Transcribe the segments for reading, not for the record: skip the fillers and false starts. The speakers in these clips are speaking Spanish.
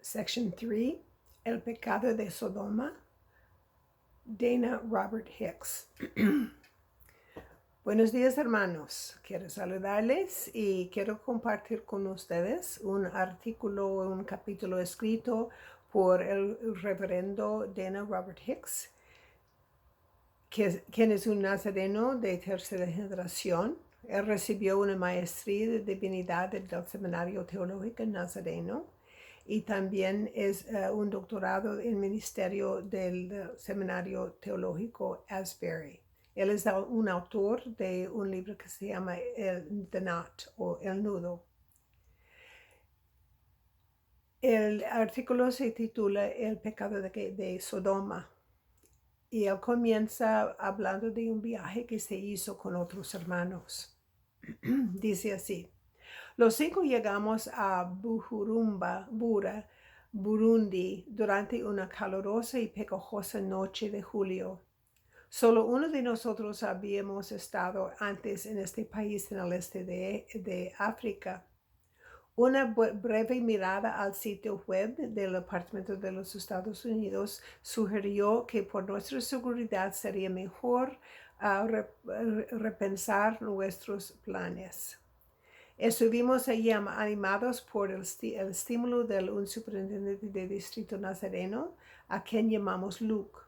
Section 3, El pecado de Sodoma, Dana Robert Hicks. Buenos días, hermanos. Quiero saludarles y quiero compartir con ustedes un artículo, un capítulo escrito por el reverendo Dana Robert Hicks, quien es un nazareno de tercera generación. Él recibió una maestría de divinidad del Seminario Teológico Nazareno y también es un doctorado en ministerio del Seminario Teológico Asbury. Él es un autor de un libro que se llama The Knot o El Nudo. El artículo se titula El pecado de Sodoma y él comienza hablando de un viaje que se hizo con otros hermanos. Dice así: los 5 llegamos a Bujumbura, Burundi, durante una calurosa y pegajosa noche de julio. Solo uno de nosotros habíamos estado antes en este país en el este de África. Una breve mirada al sitio web del Departamento de los Estados Unidos sugirió que por nuestra seguridad sería mejor repensar nuestros planes. Estuvimos allí animados por el estímulo de un superintendente de distrito nazareno, a quien llamamos Luke.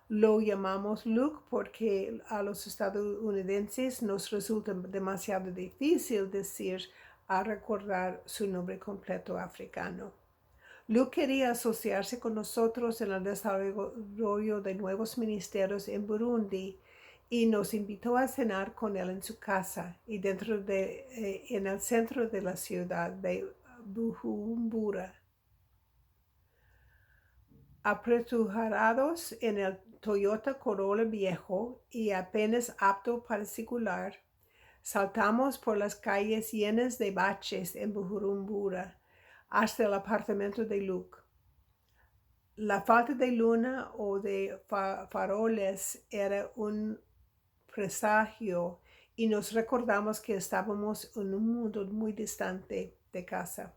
Lo llamamos Luke porque a los estadounidenses nos resulta demasiado difícil decir a recordar su nombre completo africano. Luke quería asociarse con nosotros en el desarrollo de nuevos ministerios en Burundi y nos invitó a cenar con él en su casa y en el centro de la ciudad de Bujumbura. Apretujarados en el Toyota Corolla viejo y apenas apto para circular, saltamos por las calles llenas de baches en Bujumbura hasta el apartamento de Luke. La falta de luna o de faroles era un presagio y nos recordamos que estábamos en un mundo muy distante de casa.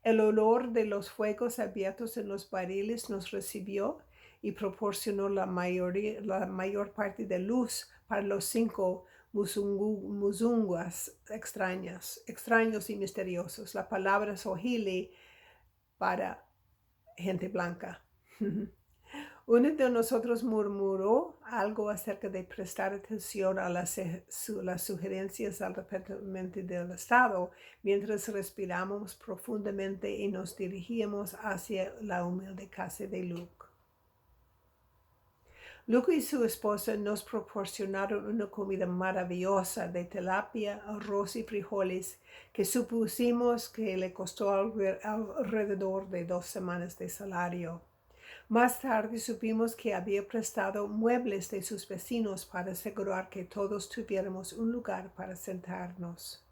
El olor de los fuegos abiertos en los barriles nos recibió y proporcionó la mayor parte de luz para los 5 muzunguas extraños y misteriosos. La palabra Swahili para gente blanca. Uno de nosotros murmuró algo acerca de prestar atención a las sugerencias al Departamento del Estado mientras respiramos profundamente y nos dirigíamos hacia la humilde casa de Luke. Luke y su esposa nos proporcionaron una comida maravillosa de tilapia, arroz y frijoles que supusimos que le costó alrededor de 2 semanas de salario. Más tarde supimos que había prestado muebles de sus vecinos para asegurar que todos tuviéramos un lugar para sentarnos.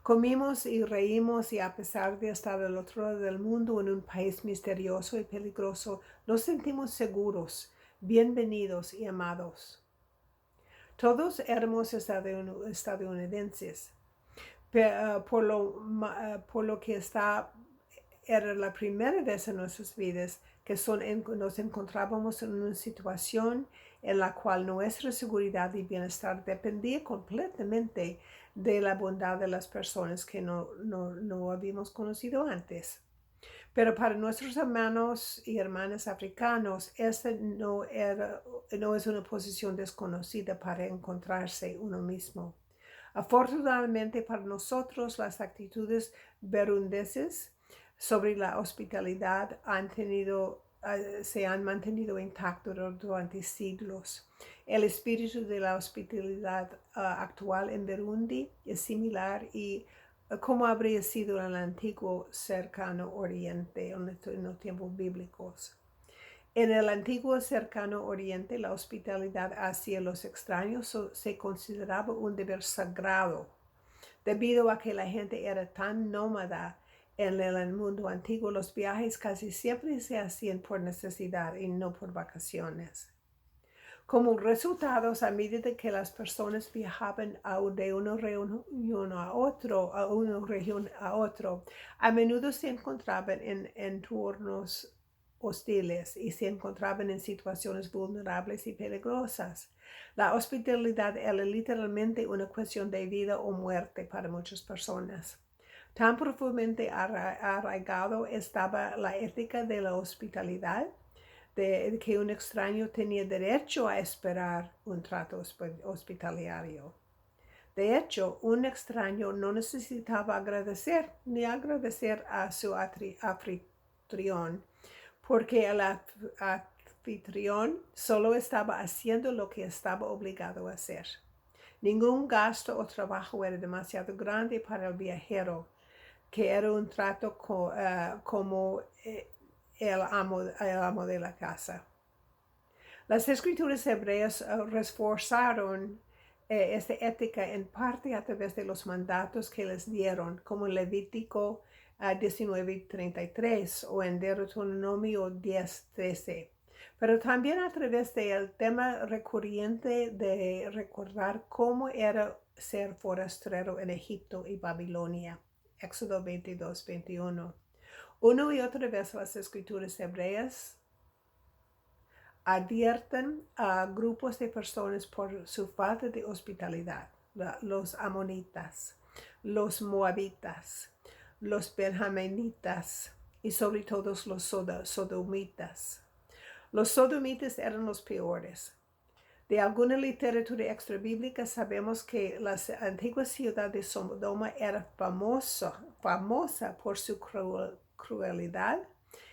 Comimos y reímos y a pesar de estar al otro lado del mundo en un país misterioso y peligroso, nos sentimos seguros, bienvenidos y amados. Todos éramos estadounidenses, por lo que era la primera vez en nuestras vidas que nos encontrábamos en una situación en la cual nuestra seguridad y bienestar dependía completamente de la bondad de las personas que no habíamos conocido antes. Pero para nuestros hermanos y hermanas africanos, esta no es una posición desconocida para encontrarse uno mismo. Afortunadamente para nosotros, las actitudes burundeses sobre la hospitalidad se han mantenido intactos durante siglos. El espíritu de la hospitalidad actual en Burundi es similar y como habría sido en el antiguo cercano oriente en los tiempos bíblicos. En el antiguo cercano oriente, la hospitalidad hacia los extraños se consideraba un deber sagrado, debido a que la gente era tan nómada. En el mundo antiguo, los viajes casi siempre se hacían por necesidad y no por vacaciones. Como resultado, a medida que las personas viajaban de una región a otro, a menudo se encontraban en entornos hostiles y se encontraban en situaciones vulnerables y peligrosas. La hospitalidad era literalmente una cuestión de vida o muerte para muchas personas. Tan profundamente arraigado estaba la ética de la hospitalidad de que un extraño tenía derecho a esperar un trato hospitalario. De hecho, un extraño no necesitaba agradecer a su anfitrión, porque el anfitrión solo estaba haciendo lo que estaba obligado a hacer. Ningún gasto o trabajo era demasiado grande para el viajero, que era un trato como el amo de la casa. Las escrituras hebreas reforzaron esta ética en parte a través de los mandatos que les dieron, como en Levítico 19:33 o en Deuteronomio 10:13, pero también a través del tema recurrente de recordar cómo era ser forastero en Egipto y Babilonia. Éxodo 22:21. Una y otra vez las escrituras hebreas advierten a grupos de personas por su falta de hospitalidad: los amonitas, los moabitas, los benjaminitas y sobre todo los sodomitas. Los sodomitas eran los peores. De alguna literatura extrabíblica sabemos que la antigua ciudad de Sodoma era famosa por su crueldad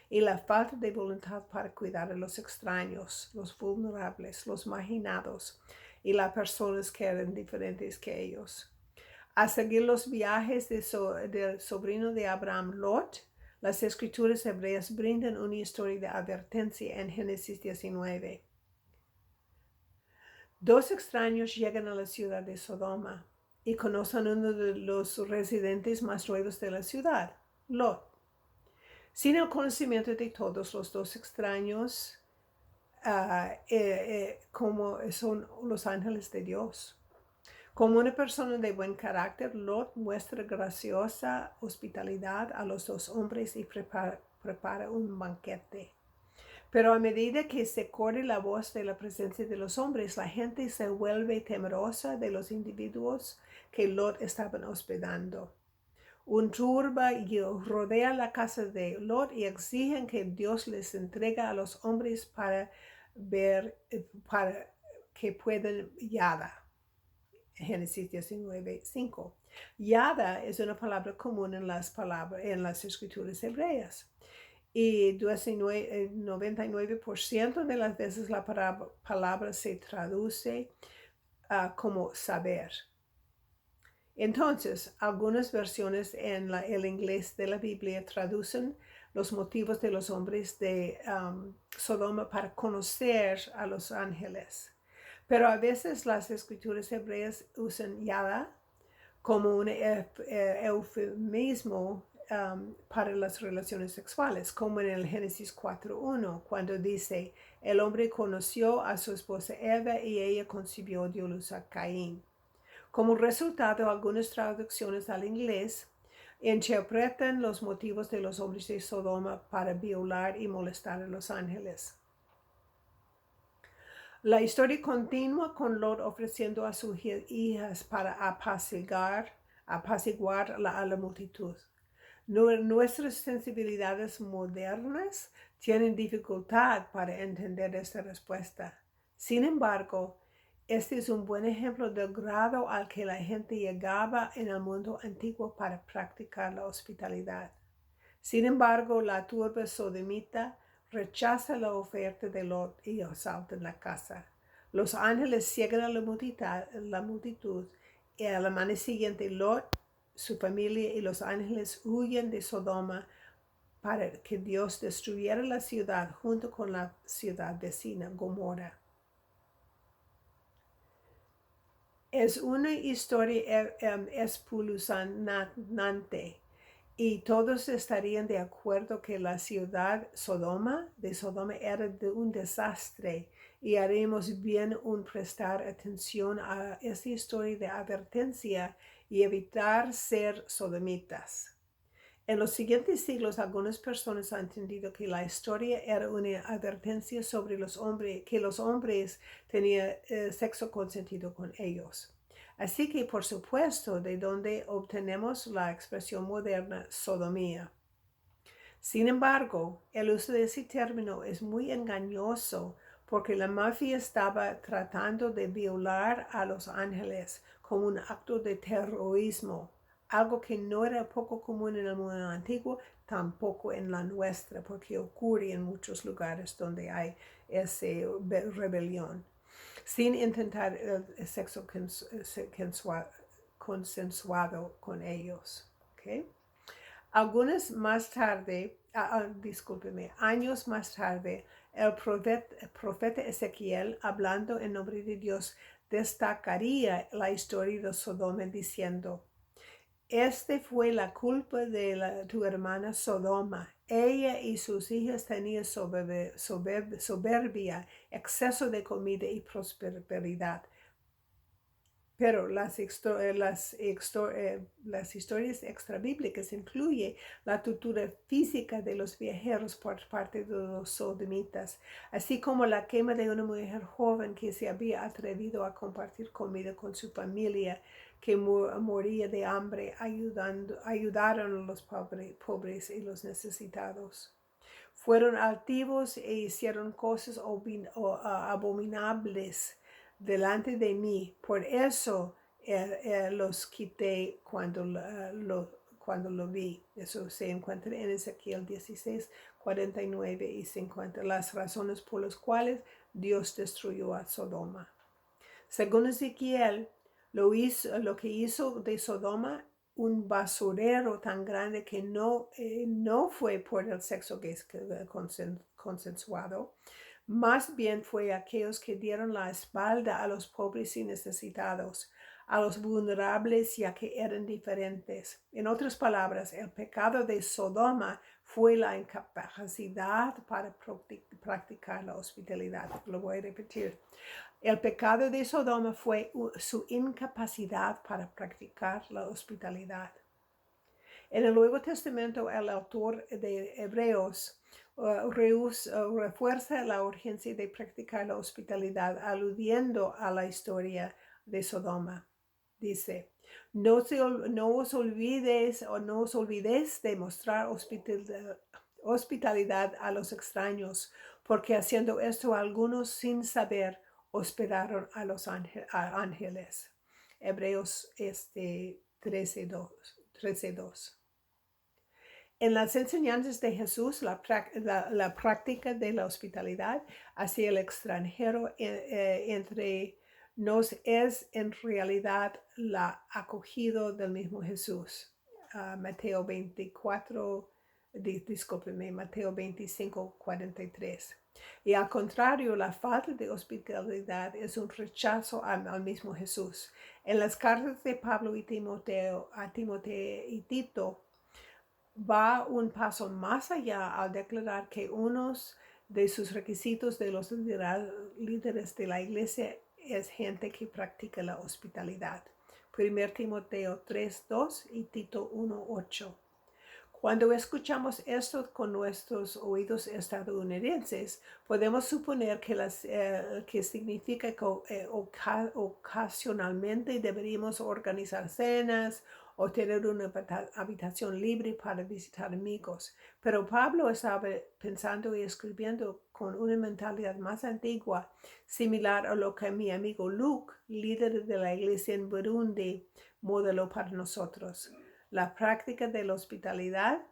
y la falta de voluntad para cuidar a los extraños, los vulnerables, los marginados y las personas que eran diferentes que ellos. A seguir los viajes del sobrino de Abraham, Lot, las escrituras hebreas brindan una historia de advertencia en Génesis 19. Dos extraños llegan a la ciudad de Sodoma y conocen a uno de los residentes más nuevos de la ciudad, Lot. Sin el conocimiento de todos, los dos extraños como son los ángeles de Dios. Como una persona de buen carácter, Lot muestra graciosa hospitalidad a los dos hombres y prepara un banquete. Pero a medida que se corre la voz de la presencia de los hombres, la gente se vuelve temerosa de los individuos que Lot estaba hospedando. Un turba rodea la casa de Lot y exigen que Dios les entregue a los hombres para que puedan yada. Génesis 19:5. Yada es una palabra común en las escrituras hebreas. Y 99% de las veces la palabra se traduce como saber. Entonces, algunas versiones en el inglés de la Biblia traducen los motivos de los hombres de Sodoma para conocer a los ángeles. Pero a veces las escrituras hebreas usan yada como un eufemismo para las relaciones sexuales, como en el Génesis 4:1, cuando dice: el hombre conoció a su esposa Eva y ella concibió, dio luz a Caín. Como resultado, algunas traducciones al inglés interpretan los motivos de los hombres de Sodoma para violar y molestar a los ángeles. La historia continúa con Lot ofreciendo a sus hijas para apaciguar a la multitud. Nuestras sensibilidades modernas tienen dificultad para entender esta respuesta. Sin embargo, este es un buen ejemplo del grado al que la gente llegaba en el mundo antiguo para practicar la hospitalidad. Sin embargo, la turba sodomita rechaza la oferta de Lot y asaltan la casa. Los ángeles ciegan a la multitud y a la mañana siguiente Lot, su familia y los ángeles huyen de Sodoma para que Dios destruyera la ciudad junto con la ciudad vecina, Gomorra. Es una historia espeluznante y todos estarían de acuerdo que la ciudad de Sodoma era un desastre y haremos bien en prestar atención a esta historia de advertencia y evitar ser sodomitas. En los siguientes siglos, algunas personas han entendido que la historia era una advertencia sobre los hombres, que los hombres tenían sexo consentido con ellos. Así que, por supuesto, de donde obtenemos la expresión moderna sodomía. Sin embargo, el uso de ese término es muy engañoso porque la mafia estaba tratando de violar a los ángeles como un acto de terrorismo, algo que no era poco común en el mundo antiguo, tampoco en la nuestra, porque ocurre en muchos lugares donde hay esa rebelión, sin intentar el sexo consensuado con ellos. ¿Okay? Años más tarde, el profeta Ezequiel, hablando en nombre de Dios, destacaría la historia de Sodoma diciendo: este fue la culpa de tu hermana Sodoma. Ella y sus hijas tenían soberbia, exceso de comida y prosperidad. Pero las historias extrabíblicas incluyen la tortura física de los viajeros por parte de los sodomitas, así como la quema de una mujer joven que se había atrevido a compartir comida con su familia, que moría de hambre. Ayudaron a los pobres y los necesitados. Fueron altivos e hicieron cosas abominables delante de mí. Por eso los quité cuando lo vi. Eso se encuentra en Ezequiel 16, 49 y 50. Las razones por las cuales Dios destruyó a Sodoma. Según Ezequiel, lo que hizo de Sodoma un basurero tan grande que no fue por el sexo consensuado, más bien fue aquellos que dieron la espalda a los pobres y necesitados, a los vulnerables, ya que eran diferentes. En otras palabras, el pecado de Sodoma fue la incapacidad para practicar la hospitalidad. Lo voy a repetir. El pecado de Sodoma fue su incapacidad para practicar la hospitalidad. En el Nuevo Testamento, el autor de Hebreos refuerza la urgencia de practicar la hospitalidad, aludiendo a la historia de Sodoma. Dice: no os olvidéis de mostrar hospitalidad a los extraños, porque haciendo esto algunos sin saber hospedaron a los ángeles. Hebreos 13:2. En las enseñanzas de Jesús, la práctica de la hospitalidad hacia el extranjero entre nos es en realidad la acogida del mismo Jesús. Mateo 25, 43. Y al contrario, la falta de hospitalidad es un rechazo al mismo Jesús. En las cartas de Pablo y Timoteo, a Timoteo y Tito, va un paso más allá al declarar que uno de sus requisitos de los líderes de la iglesia es gente que practica la hospitalidad. 1 Timoteo 3:2 y Tito 1:8. Cuando escuchamos esto con nuestros oídos estadounidenses, podemos suponer que significa que ocasionalmente deberíamos organizar cenas o tener una habitación libre para visitar amigos. Pero Pablo estaba pensando y escribiendo con una mentalidad más antigua, similar a lo que mi amigo Luke, líder de la iglesia en Burundi, modeló para nosotros. La práctica de la hospitalidad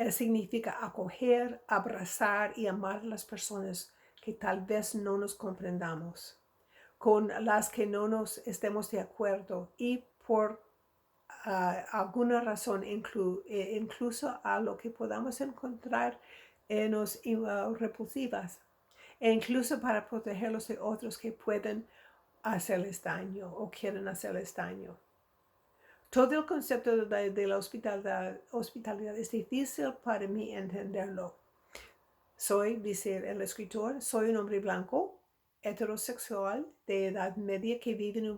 significa acoger, abrazar y amar a las personas que tal vez no nos comprendamos, con las que no nos estemos de acuerdo y por alguna razón incluso a lo que podamos encontrar repulsivas, e incluso para protegerlos de otros que pueden hacerles daño o quieren hacerles daño. Todo el concepto de la hospitalidad es difícil para mí entenderlo. Dice el escritor, soy un hombre blanco, heterosexual de edad media que vive en el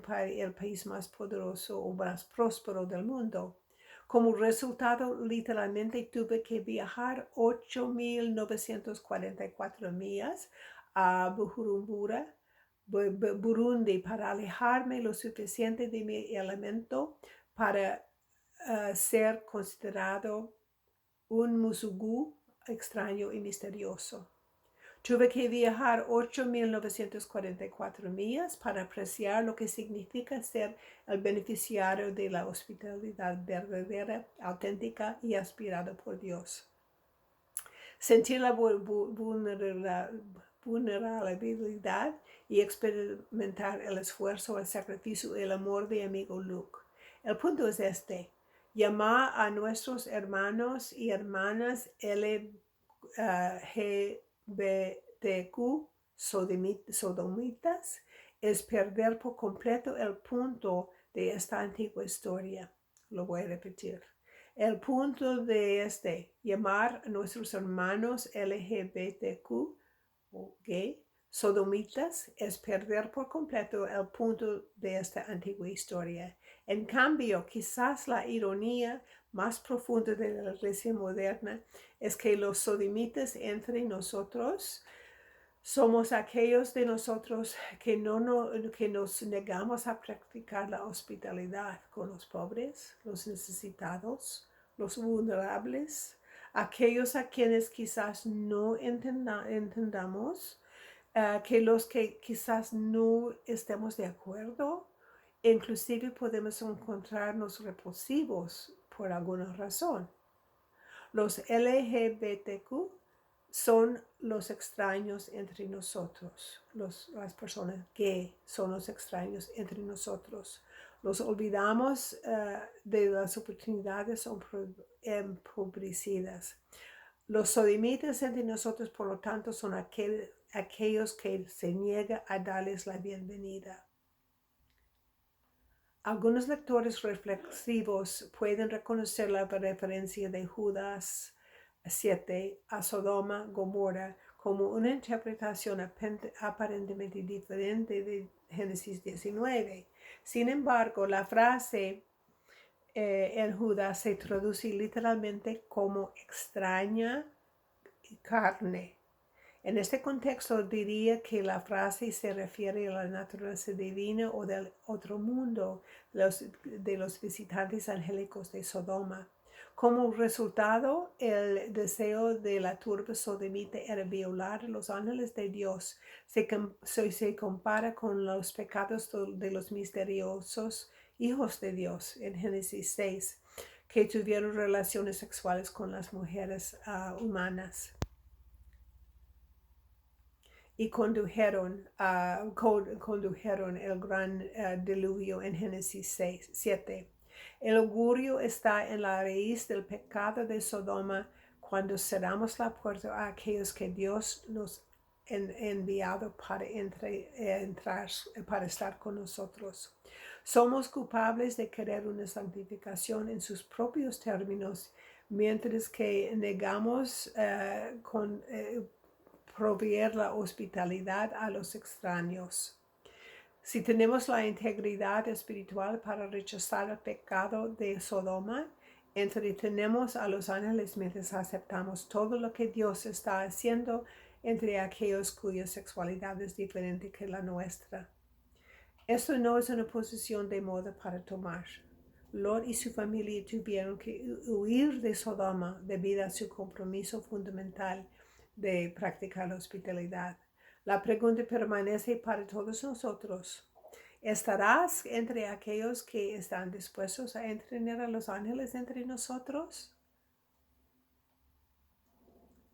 país más poderoso o más próspero del mundo. Como resultado, literalmente tuve que viajar 8.944 millas a Bujumbura, Burundi, para alejarme lo suficiente de mi elemento para ser considerado un musugu extraño y misterioso. Tuve que viajar 8.944 millas para apreciar lo que significa ser el beneficiario de la hospitalidad verdadera, auténtica y aspirada por Dios. Sentir la vulnerabilidad y experimentar el esfuerzo, el sacrificio y el amor de amigo Luke. El punto es este: llamar a nuestros hermanos y hermanas LGBTQ sodomitas es perder por completo el punto de esta antigua historia. Lo voy a repetir. El punto de llamar a nuestros hermanos LGBTQ o gay sodomitas es perder por completo el punto de esta antigua historia. En cambio, quizás la ironía más profunda de la iglesia moderna es que los sodomitas entre nosotros somos aquellos de nosotros que nos negamos a practicar la hospitalidad con los pobres, los necesitados, los vulnerables, aquellos a quienes quizás no entendamos, que los que quizás no estemos de acuerdo. Inclusive podemos encontrarnos repulsivos por alguna razón. Los LGBTQ son los extraños entre nosotros. Las personas gay son los extraños entre nosotros. Los olvidamos de las oportunidades empobrecidas. Los sodomitas entre nosotros, por lo tanto, son aquellos que se niegan a darles la bienvenida. Algunos lectores reflexivos pueden reconocer la referencia de Judas 7 a Sodoma y Gomorra como una interpretación aparentemente diferente de Génesis 19. Sin embargo, la frase en Judas se traduce literalmente como extraña carne. En este contexto diría que la frase se refiere a la naturaleza divina o del otro mundo de los visitantes angélicos de Sodoma. Como resultado, el deseo de la turba sodomita era violar a los ángeles de Dios. Se compara con los pecados de los misteriosos hijos de Dios en Génesis 6, que tuvieron relaciones sexuales con las mujeres humanas y condujeron el gran diluvio en Génesis 7. El augurio está en la raíz del pecado de Sodoma cuando cerramos la puerta a aquellos que Dios nos ha enviado para entrar, para estar con nosotros. Somos culpables de querer una santificación en sus propios términos, mientras que negamos proveer la hospitalidad a los extraños. Si tenemos la integridad espiritual para rechazar el pecado de Sodoma, entretenemos a los ángeles mientras aceptamos todo lo que Dios está haciendo entre aquellos cuya sexualidad es diferente que la nuestra. Esto no es una posición de moda para tomar. Lot y su familia tuvieron que huir de Sodoma debido a su compromiso fundamental de practicar la hospitalidad. La pregunta permanece para todos nosotros. ¿Estarás entre aquellos que están dispuestos a entrenar a los ángeles entre nosotros?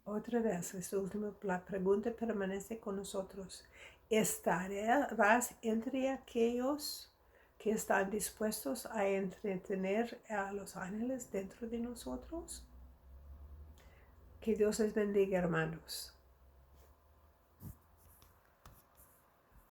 Otra vez, la pregunta permanece con nosotros. ¿Estarás entre aquellos que están dispuestos a entretener a los ángeles dentro de nosotros? Que Dios les bendiga, hermanos.